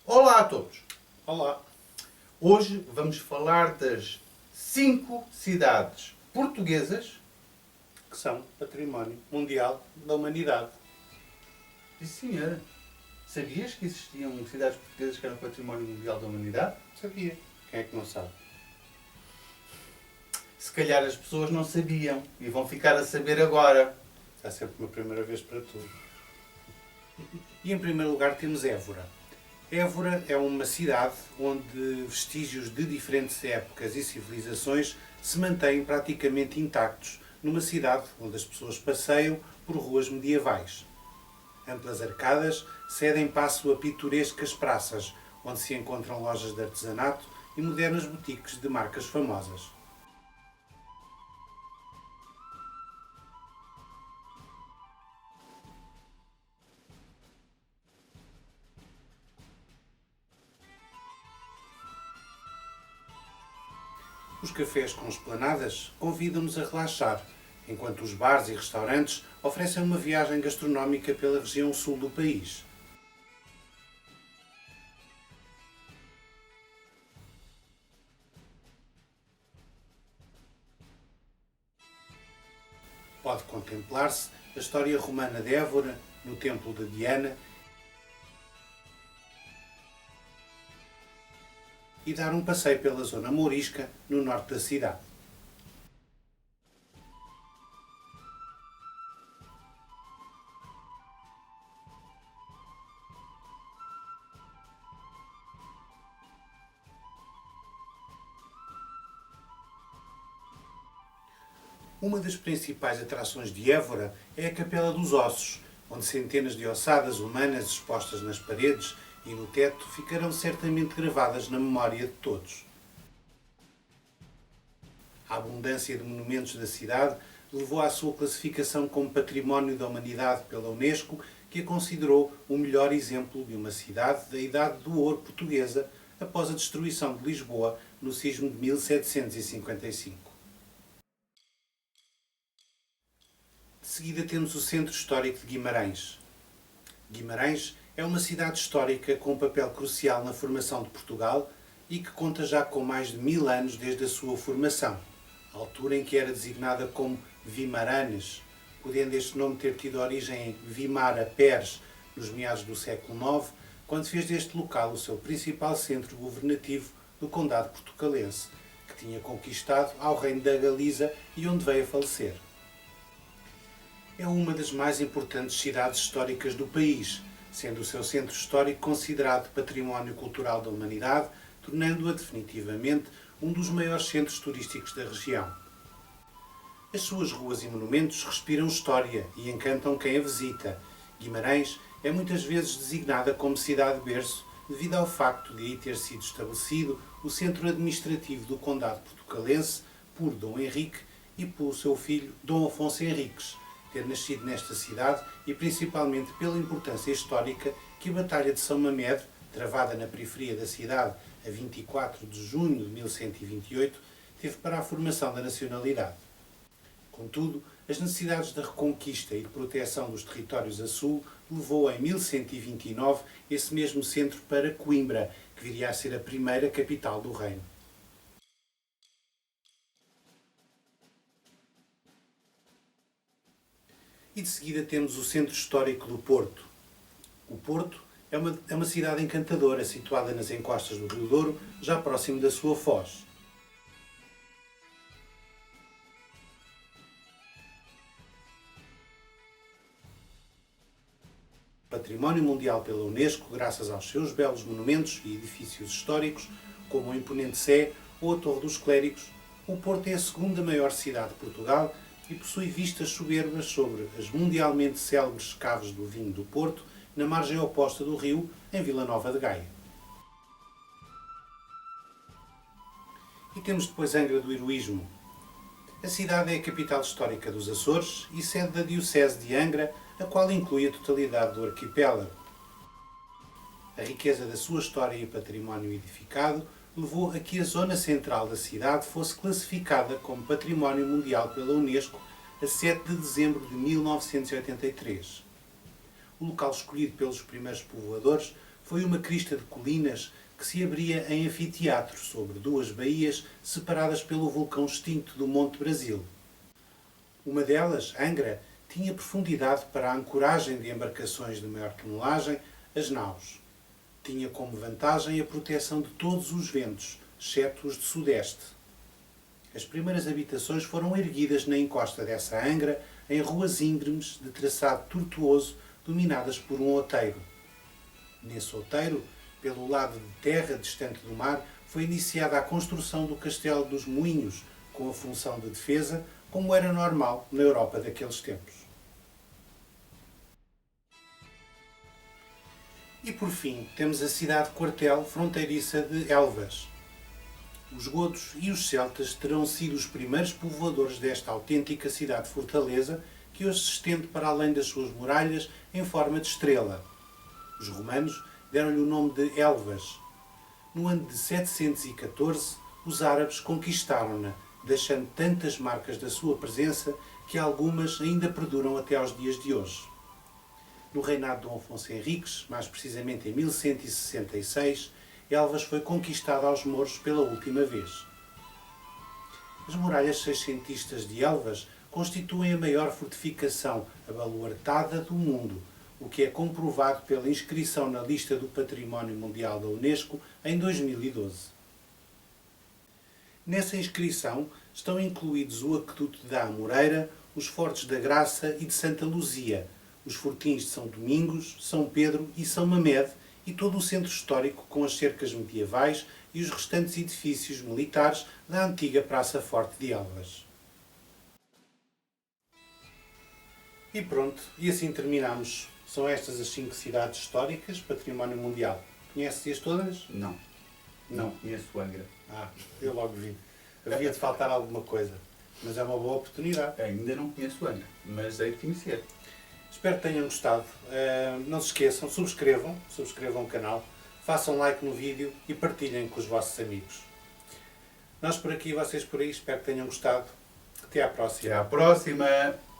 Olá a todos! Olá! Hoje vamos falar das 5 cidades portuguesas. Que são Património Mundial da Humanidade. Sim, senhora. Sabias que existiam cidades portuguesas que eram Património Mundial da Humanidade? Sabia. Quem é que não sabe? Se calhar as pessoas não sabiam e vão ficar a saber agora. Há sempre uma primeira vez para tudo. E em primeiro lugar temos Évora. Évora é uma cidade onde vestígios de diferentes épocas e civilizações se mantêm praticamente intactos, numa cidade onde as pessoas passeiam por ruas medievais. Amplas arcadas cedem passo a pitorescas praças, onde se encontram lojas de artesanato e modernas boutiques de marcas famosas. Os cafés com esplanadas convidam-nos a relaxar, enquanto os bares e restaurantes oferecem uma viagem gastronómica pela região sul do país. Pode contemplar-se a história romana de Évora, no Templo de Diana, e dar um passeio pela zona mourisca, no norte da cidade. Uma das principais atrações de Évora é a Capela dos Ossos, onde centenas de ossadas humanas expostas nas paredes e no teto ficarão certamente gravadas na memória de todos. A abundância de monumentos da cidade levou à sua classificação como Património da Humanidade pela Unesco, que a considerou o melhor exemplo de uma cidade da Idade do Ouro portuguesa após a destruição de Lisboa no sismo de 1755. De seguida temos o Centro Histórico de Guimarães. Guimarães é uma cidade histórica com um papel crucial na formação de Portugal e que conta já com mais de 1000 anos desde a sua formação, a altura em que era designada como Vimaranes, podendo este nome ter tido origem em Vimara Peres, nos meados do século IX, quando fez deste local o seu principal centro governativo do Condado Portucalense, que tinha conquistado ao Reino da Galiza e onde veio a falecer. É uma das mais importantes cidades históricas do país, sendo o seu centro histórico considerado Património Cultural da Humanidade, tornando-a definitivamente um dos maiores centros turísticos da região. As suas ruas e monumentos respiram história e encantam quem a visita. Guimarães é muitas vezes designada como cidade-berço devido ao facto de aí ter sido estabelecido o centro administrativo do Condado Portucalense por Dom Henrique e pelo seu filho Dom Afonso Henriques, ter nascido nesta cidade e principalmente pela importância histórica que a Batalha de São Mamede, travada na periferia da cidade a 24 de junho de 1128, teve para a formação da nacionalidade. Contudo, as necessidades da reconquista e de proteção dos territórios a sul levou em 1129 esse mesmo centro para Coimbra, que viria a ser a primeira capital do reino. E de seguida temos o Centro Histórico do Porto. O Porto é uma cidade encantadora, situada nas encostas do Rio Douro, já próximo da sua foz. Património Mundial pela Unesco, graças aos seus belos monumentos e edifícios históricos, como o imponente Sé ou a Torre dos Clérigos, o Porto é a segunda maior cidade de Portugal e possui vistas soberbas sobre as mundialmente célebres caves do vinho do Porto, na margem oposta do rio, em Vila Nova de Gaia. E temos depois Angra do Heroísmo. A cidade é a capital histórica dos Açores e sede da Diocese de Angra, a qual inclui a totalidade do arquipélago. A riqueza da sua história e património edificado levou a que a zona central da cidade fosse classificada como Património Mundial pela Unesco a 7 de dezembro de 1983. O local escolhido pelos primeiros povoadores foi uma crista de colinas que se abria em anfiteatro sobre duas baías separadas pelo vulcão extinto do Monte Brasil. Uma delas, Angra, tinha profundidade para a ancoragem de embarcações de maior tonelagem, as naus. Tinha como vantagem a proteção de todos os ventos, exceto os de sudeste. As primeiras habitações foram erguidas na encosta dessa Angra, em ruas íngremes de traçado tortuoso, dominadas por um outeiro. Nesse outeiro, pelo lado de terra distante do mar, foi iniciada a construção do Castelo dos Moinhos, com a função de defesa, como era normal na Europa daqueles tempos. E por fim, temos a cidade-quartel fronteiriça de Elvas. Os godos e os celtas terão sido os primeiros povoadores desta autêntica cidade-fortaleza, que hoje se estende para além das suas muralhas em forma de estrela. Os romanos deram-lhe o nome de Elvas. No ano de 714, os árabes conquistaram-na, deixando tantas marcas da sua presença que algumas ainda perduram até aos dias de hoje. No reinado de Dom Afonso Henriques, mais precisamente em 1166, Elvas foi conquistada aos mouros pela última vez. As muralhas seiscentistas de Elvas constituem a maior fortificação abaluartada do mundo, o que é comprovado pela inscrição na lista do Património Mundial da Unesco em 2012. Nessa inscrição estão incluídos o Aqueduto da Amoreira, os Fortes da Graça e de Santa Luzia, os Fortins de São Domingos, São Pedro e São Mamede e todo o centro histórico com as cercas medievais e os restantes edifícios militares da antiga Praça Forte de Elvas. E pronto, e assim terminamos. São estas as 5 cidades históricas, Património Mundial. Conheces-as todas? Não. Não conheço o Angra. Eu logo vi. Havia de faltar alguma coisa. Mas é uma boa oportunidade. Ainda não conheço o Angra, mas hei de conhecer. Espero que tenham gostado. Não se esqueçam, subscrevam o canal, façam like no vídeo e partilhem com os vossos amigos. Nós por aqui, vocês por aí, espero que tenham gostado. Até à próxima. Até à próxima!